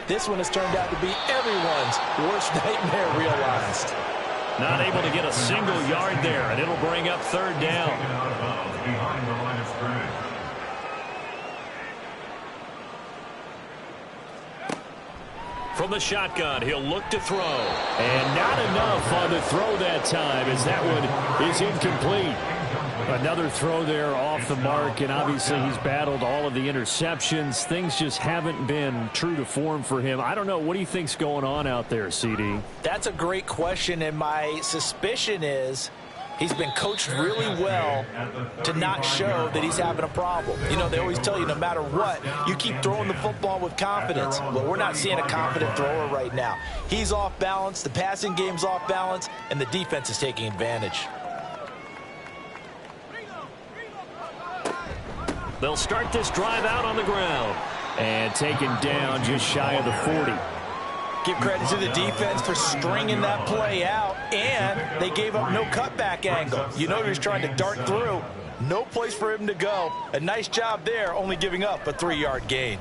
This one has turned out to be everyone's worst nightmare realized. Not able to get a single yard there, and it'll bring up 3rd down. Behind the line of scrimmage. From the shotgun, he'll look to throw. And not enough on the throw that time as that one is incomplete. Another throw there off the mark, and obviously he's battled all of the interceptions. Things just haven't been true to form for him. I don't know. What do you think's going on out there, CD? That's a great question, and my suspicion is he's been coached really well to not show that he's having a problem. You know, they always tell you no matter what, you keep throwing the football with confidence. Well, we're not seeing a confident thrower right now. He's off balance, the passing game's off balance, and the defense is taking advantage. They'll start this drive out on the ground. And taken down just shy of the 40. Give credit to the defense for stringing that play out, and they gave up no cutback angle. You know he was trying to dart through. No place for him to go. A nice job there, only giving up a 3-yard gain.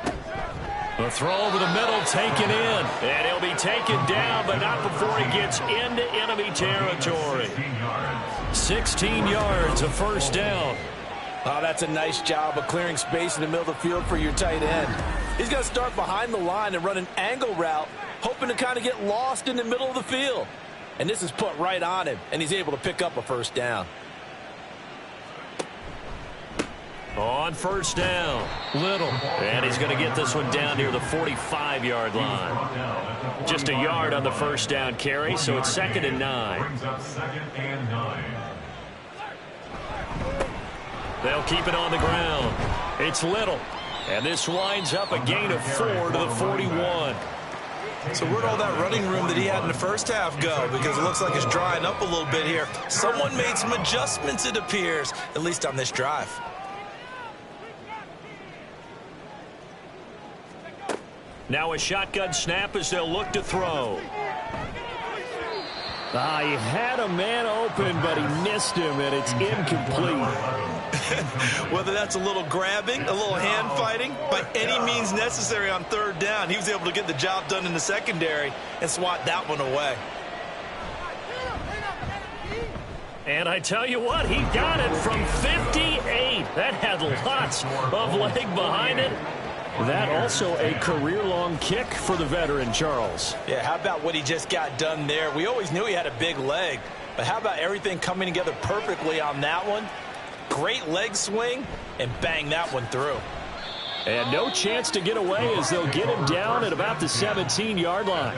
The throw over the middle taken in. And he'll be taken down, but not before he gets into enemy territory. 16 yards, a 1st down. Oh, that's a nice job of clearing space in the middle of the field for your tight end. He's going to start behind the line and run an angle route, hoping to kind of get lost in the middle of the field. And this is put right on him, and he's able to pick up a 1st down. On 1st down, Little. And he's going to get this one down near the 45-yard line. Just a yard on the 1st down carry, so it's 2nd and 9. Brings up 2nd and 9. They'll keep it on the ground. It's Little. And this winds up a gain of 4 to the 41. So where'd all that running room that he had in the first half go? Because it looks like it's drying up a little bit here. Someone made some adjustments, it appears, at least on this drive. Now a shotgun snap as they'll look to throw. He had a man open, but he missed him, and it's incomplete. Whether that's a little grabbing, a little hand fighting, by any means necessary on 3rd down, he was able to get the job done in the secondary and swat that one away. And I tell you what, he got it from 58. That had lots of leg behind it. That also a career-long kick for the veteran, Charles. Yeah, how about what he just got done there? We always knew he had a big leg, but how about everything coming together perfectly on that one? Great leg swing, and bang that one through. And no chance to get away as they'll get him down at about the 17-yard line.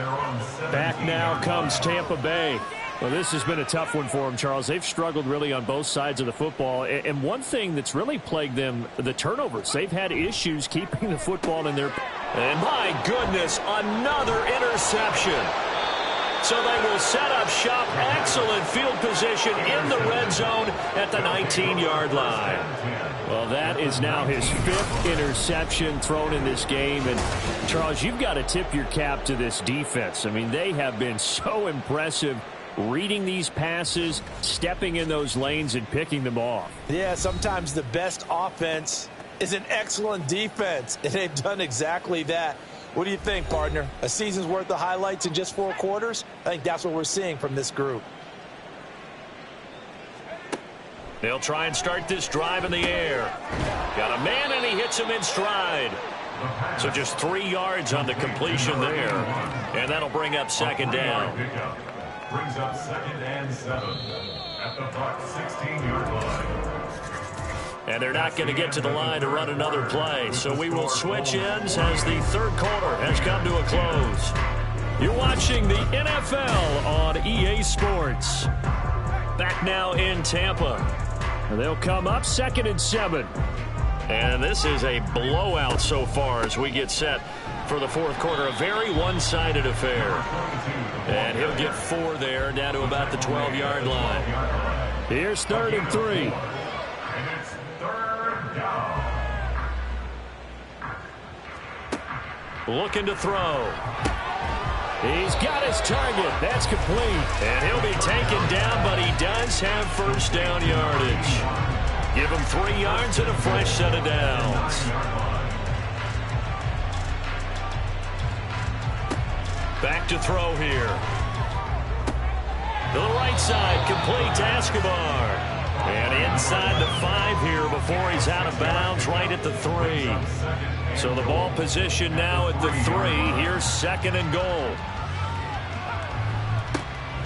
Back now comes Tampa Bay. Well, this has been a tough one for them, Charles. They've struggled really on both sides of the football. And one thing that's really plagued them, the turnovers. They've had issues keeping the football in their... And my goodness, another interception. So they will set up shop. Excellent field position in the red zone at the 19-yard line. Well, that is now his 5th interception thrown in this game. And, Charles, you've got to tip your cap to this defense. I mean, they have been so impressive reading these passes, stepping in those lanes, and picking them off. Yeah, sometimes the best offense is an excellent defense, and they've done exactly that. What do you think, partner? A season's worth of highlights in just 4 quarters? I think that's what we're seeing from this group. They'll try and start this drive in the air. Got a man, and he hits him in stride. So just 3 yards on the completion there. And that'll bring up second down. Brings up 2nd and 7 at the Bucs 16-yard line. And they're not going to get to the line to run another play. So we will switch ends as the 3rd quarter has come to a close. You're watching the NFL on EA Sports. Back now in Tampa. They'll come up 2nd and 7. And this is a blowout so far as we get set for the 4th quarter. A very one-sided affair. And he'll get 4 there, down to about the 12-yard line. Here's 3rd and 3. Looking to throw. He's got his target. That's complete. And he'll be taken down, but he does have first down yardage. Give him 3 yards and a fresh set of downs. Back to throw here. To the right side, complete to Escobar. And inside the 5 here before he's out of bounds, right at the 3. So the ball position now at the 3. Here's 2nd and goal.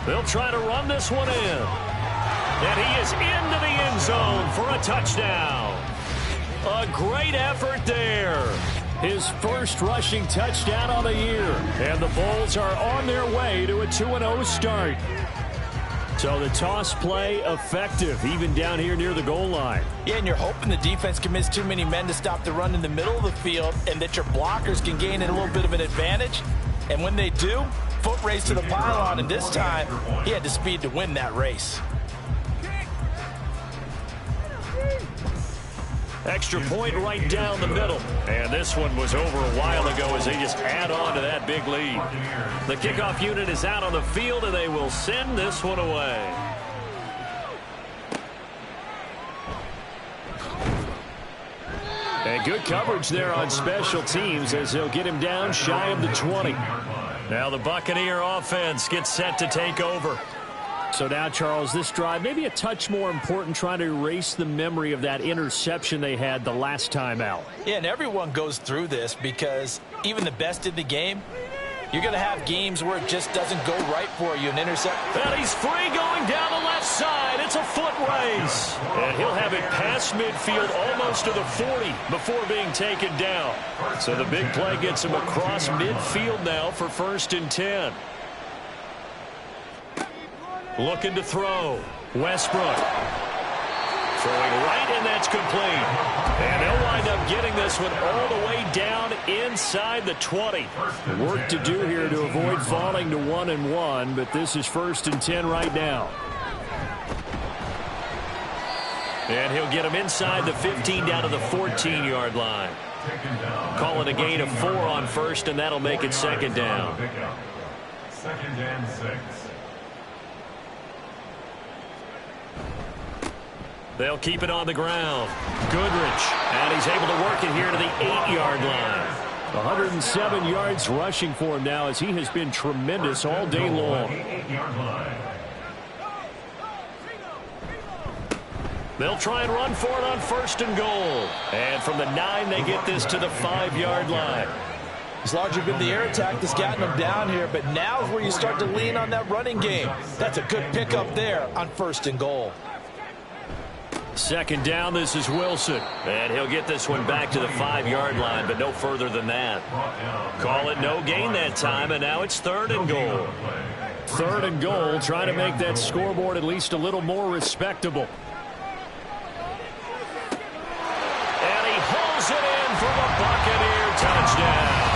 They'll try to run this one in. And he is into the end zone for a touchdown. A great effort there. His first rushing touchdown on the year. And the Bulls are on their way to a 2-0 start. So the toss play effective, even down here near the goal line. Yeah, and you're hoping the defense commits too many men to stop the run in the middle of the field and that your blockers can gain a little bit of an advantage. And when they do, foot race to the pylon, and this time he had the speed to win that race. Extra point right down the middle. And this one was over a while ago as they just add on to that big lead. The kickoff unit is out on the field, and they will send this one away. And good coverage there on special teams as they'll get him down shy of the 20. Now the Buccaneer offense gets set to take over. So now, Charles, this drive maybe a touch more important, trying to erase the memory of that interception they had the last time out. Yeah, and everyone goes through this because even the best in the game, you're going to have games where it just doesn't go right for you. An intercept. And he's free going down the left side. It's a foot race. And he'll have it past midfield almost to the 40 before being taken down. So the big play gets him across midfield now for 1st and 10. Looking to throw. Westbrook. Throwing right, and that's complete. And they'll wind up getting this one all the way down inside the 20. Work to do here to avoid falling to 1-1, but this is 1st and 10 right now. And he'll get him inside the 15 down to the 14-yard line. Calling a gain of 4 on 1st, and that'll make it 2nd down. 2nd and 6. They'll keep it on the ground. Goodrich, and he's able to work it here to the 8-yard line. 107 yards rushing for him now as he has been tremendous all day long. They'll try and run for it on 1st and goal. And from the 9, they get this to the 5-yard line. It's largely been the air attack that's gotten them down here, but now is where you start to lean on that running game. That's a good pickup there on 1st and goal. 2nd down, this is Wilson. And he'll get this one back to the 5-yard line, but no further than that. Call it no gain that time, and now it's 3rd and goal. 3rd and goal, trying to make that scoreboard at least a little more respectable. And he hauls it in for the Buccaneer touchdown.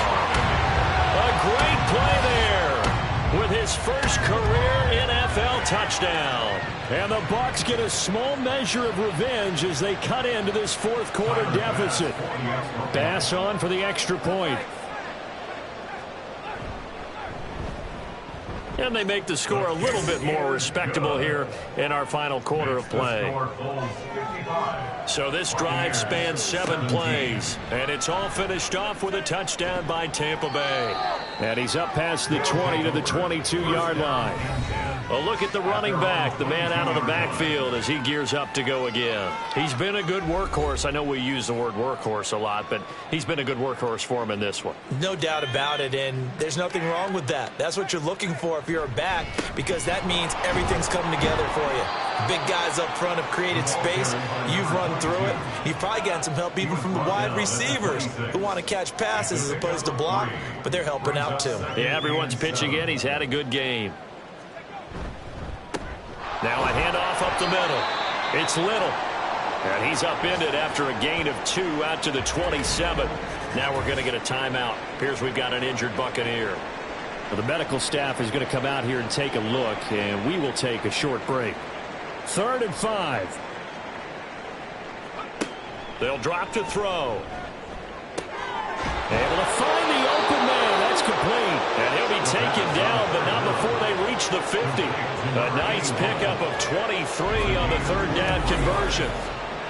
A great play there with his first career NFL touchdown. And the Bucs get a small measure of revenge as they cut into this 4th quarter deficit. Pass on for the extra point. And they make the score a little bit more respectable here in our final quarter of play. So this drive spans 7 plays, and it's all finished off with a touchdown by Tampa Bay. And he's up past the 20 to the 22-yard line. A look at the running back, the man out of the backfield as he gears up to go again. He's been a good workhorse. I know we use the word workhorse a lot, but he's been a good workhorse for him in this one. No doubt about it, and there's nothing wrong with that. That's what you're looking for if you're a back, because that means everything's coming together for you. Big guys up front have created space. You've run through it. You've probably gotten some help even from the wide receivers who want to catch passes as opposed to block, but they're helping out too. Yeah, everyone's pitching in. He's had a good game. Now a handoff up the middle. It's Little. And he's upended after a gain of 2 out to the 27. Now we're going to get a timeout. Appears we've got an injured Buccaneer. Well, the medical staff is going to come out here and take a look, and we will take a short break. 3rd and 5. They'll drop to throw. Able to find the open man. That's complete. And he'll be taken down, but not before they reach the 50. A nice pickup of 23 on the 3rd down conversion.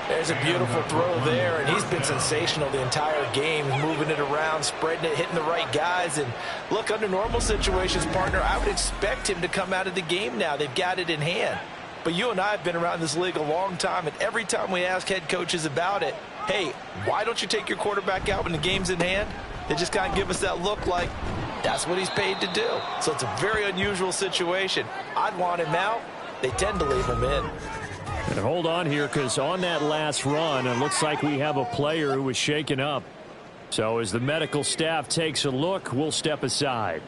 There's a beautiful throw there, and he's been sensational the entire game. He's moving it around, spreading it, hitting the right guys. And look, under normal situations, partner, I would expect him to come out of the game now. They've got it in hand. But you and I have been around this league a long time, and every time we ask head coaches about it, hey, why don't you take your quarterback out when the game's in hand? They just kind of give us that look like that's what he's paid to do. So it's a very unusual situation. I'd want him out. They tend to leave him in. And hold on here, because on that last run, it looks like we have a player who was shaken up. So as the medical staff takes a look, we'll step aside.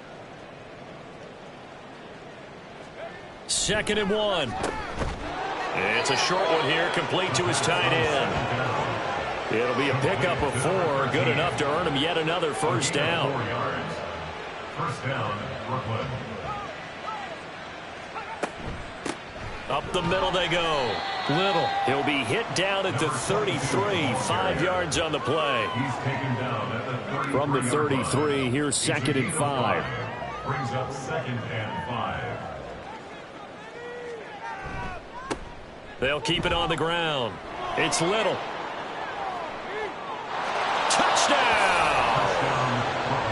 2nd and 1. It's a short one here, complete to his tight end. It'll be a pickup of 4, good enough to earn him yet another 1st down. 1st down, Brooklyn. Up the middle they go. Little. He'll be hit down at the 33, 5 yards on the play. He's taken down at the 33. From the 33, here's 2nd and 5. Brings up 2nd and 5. They'll keep it on the ground. It's Little. Touchdown!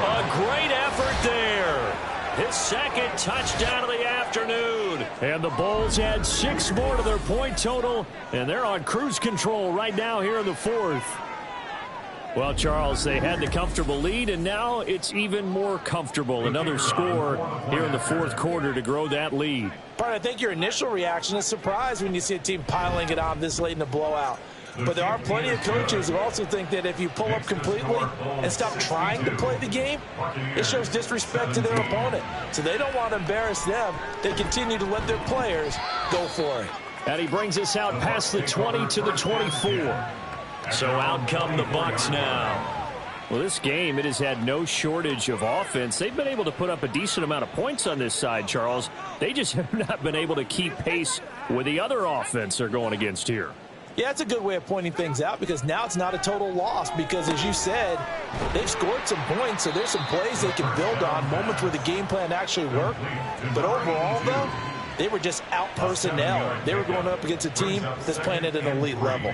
A great effort there. His 2nd touchdown of the afternoon. And the Bulls add 6 more to their point total, and they're on cruise control right now here in the 4th. Well, Charles, they had the comfortable lead, and now it's even more comfortable. Another score here in the 4th quarter to grow that lead. But I think your initial reaction is surprise when you see a team piling it on this late in the blowout. But there are plenty of coaches who also think that if you pull up completely and stop trying to play the game, it shows disrespect to their opponent. So they don't want to embarrass them. They continue to let their players go for it. And he brings us out past the 20 to the 24. So out come the Bucs now. Well, this game, it has had no shortage of offense. They've been able to put up a decent amount of points on this side, Charles. They just have not been able to keep pace with the other offense they're going against here. Yeah, it's a good way of pointing things out because now it's not a total loss because, as you said, they've scored some points, so there's some plays they can build on, moments where the game plan actually worked. But overall, though, they were just out personnel. They were going up against a team that's playing at an elite level.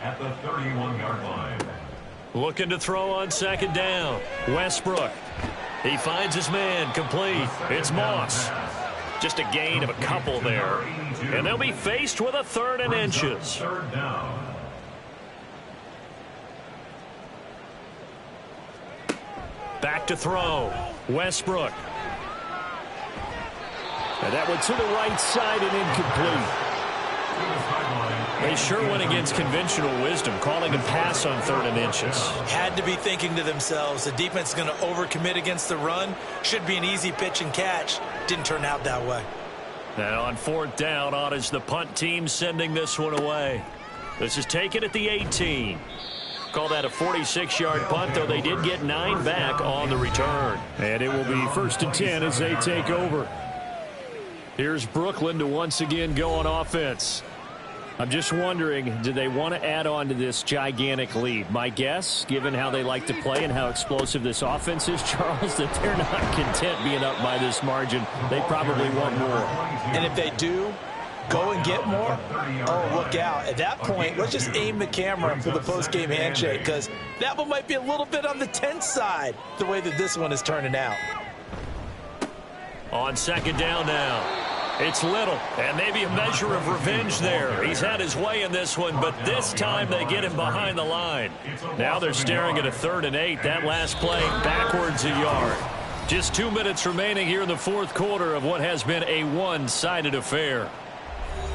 At the 31-yard line. Looking to throw on 2nd down. Westbrook. He finds his man complete. It's Moss. Just a gain of a couple there. And they'll be faced with a 3rd and inches. Third down. Back to throw. Westbrook. And that one to the right side and incomplete. They sure went against conventional wisdom, calling a pass on 3rd and inches. Had to be thinking to themselves, the defense is going to overcommit against the run. Should be an easy pitch and catch. Didn't turn out that way. Now on 4th down, on is the punt team sending this one away. This is taken at the 18. Call that a 46-yard punt, though they did get 9 back on the return. And it will be 1st and 10 as they take over. Here's Brooklyn to once again go on offense. I'm just wondering, do they want to add on to this gigantic lead? My guess, given how they like to play and how explosive this offense is, Charles, that they're not content being up by this margin. They probably want more. And if they do go and get more, oh, look out. At that point, let's just aim the camera for the post-game handshake, because that one might be a little bit on the tense side, the way that this one is turning out. On 2nd down now. It's Little, and maybe a measure of revenge there. He's had his way in this one, but this time they get him behind the line. Now they're staring at a 3rd and 8. That last play backwards a yard. Just 2 minutes remaining here in the 4th quarter of what has been a one-sided affair.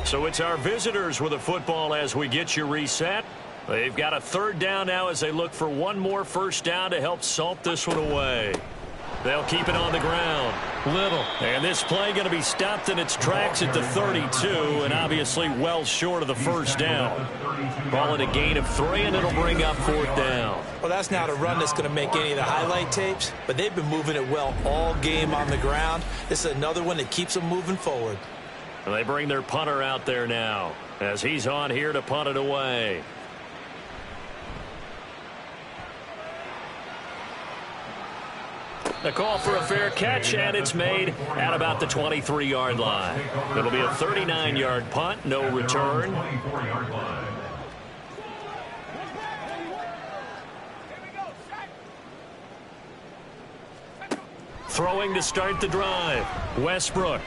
So it's our visitors with the football as we get you reset. They've got a 3rd down now as they look for one more 1st down to help salt this one away. They'll keep it on the ground. Little. And this play going to be stopped in its tracks at the 32, and obviously well short of the 1st down. Call it a gain of 3, and it'll bring up 4th down. Well, that's not a run that's going to make any of the highlight tapes, but they've been moving it well all game on the ground. This is another one that keeps them moving forward. And they bring their punter out there now as he's on here to punt it away. The call for a fair catch, and it's made at about the 23-yard line. It'll be a 39-yard punt, no return. Throwing to start the drive. Westbrook.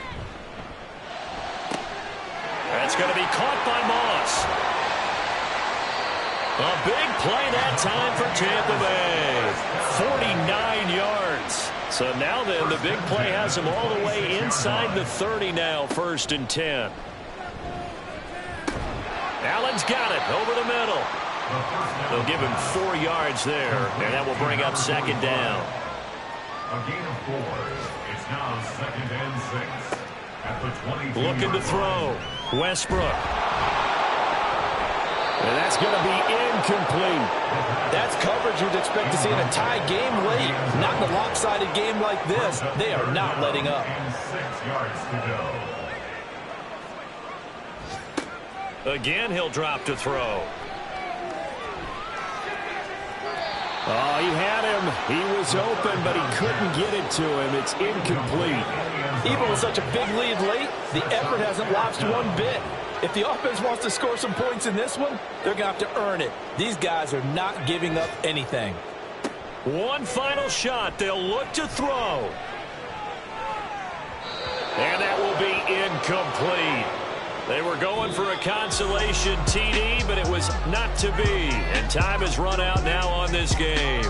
That's going to be caught by Moss. A big play that time for Tampa Bay. 49 yards. So now then, the big play has them all the way inside the 30 now, 1st and 10. Allen's got it over the middle. They'll give him 4 yards there, and that will bring up 2nd down. A gain of 4. It's now 2nd and 6 at the 22. Looking to throw. Westbrook. And that's going to be incomplete. That's coverage you'd expect to see in a tie game late. Not in a lopsided game like this. They are not letting up. And 6 yards to go. Again, he'll drop to throw. Oh, he had him. He was open, but he couldn't get it to him. It's incomplete. Even with such a big lead late, the effort hasn't lapsed one bit. If the offense wants to score some points in this one, they're going to have to earn it. These guys are not giving up anything. One final shot. They'll look to throw. And that will be incomplete. They were going for a consolation TD, but it was not to be. And time has run out now on this game.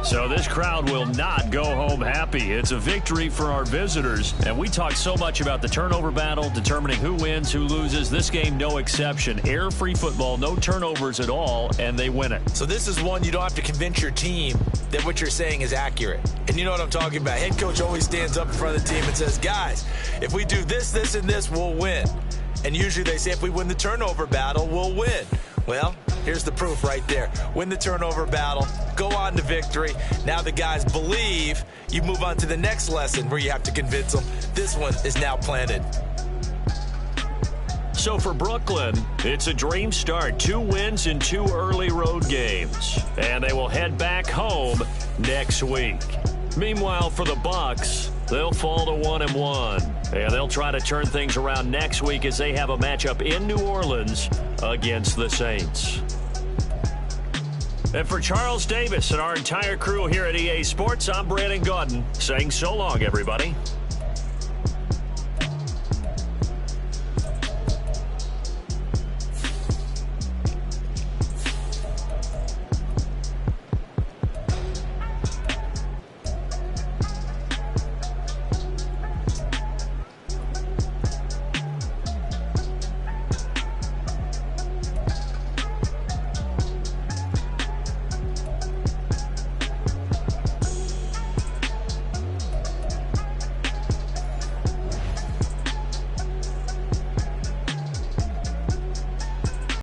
So this crowd will not go home happy. It's a victory for our visitors. And we talked so much about the turnover battle, determining who wins, who loses. This game, no exception. Air-free football, no turnovers at all, and they win it. So this is one you don't have to convince your team that what you're saying is accurate. And you know what I'm talking about. Head coach always stands up in front of the team and says, guys, if we do this, this, and this, we'll win. And usually they say if we win the turnover battle, we'll win. Well, here's the proof right there. Win the turnover battle, go on to victory. Now the guys believe. You move on to the next lesson where you have to convince them. This one is now planted. So for Brooklyn, it's a dream start. 2 wins in 2 early road games. And they will head back home next week. Meanwhile, for the Bucs, they'll fall to 1-1. And they'll try to turn things around next week as they have a matchup in New Orleans against the Saints. And for Charles Davis and our entire crew here at EA Sports, I'm Brandon Gaudin saying so long, everybody.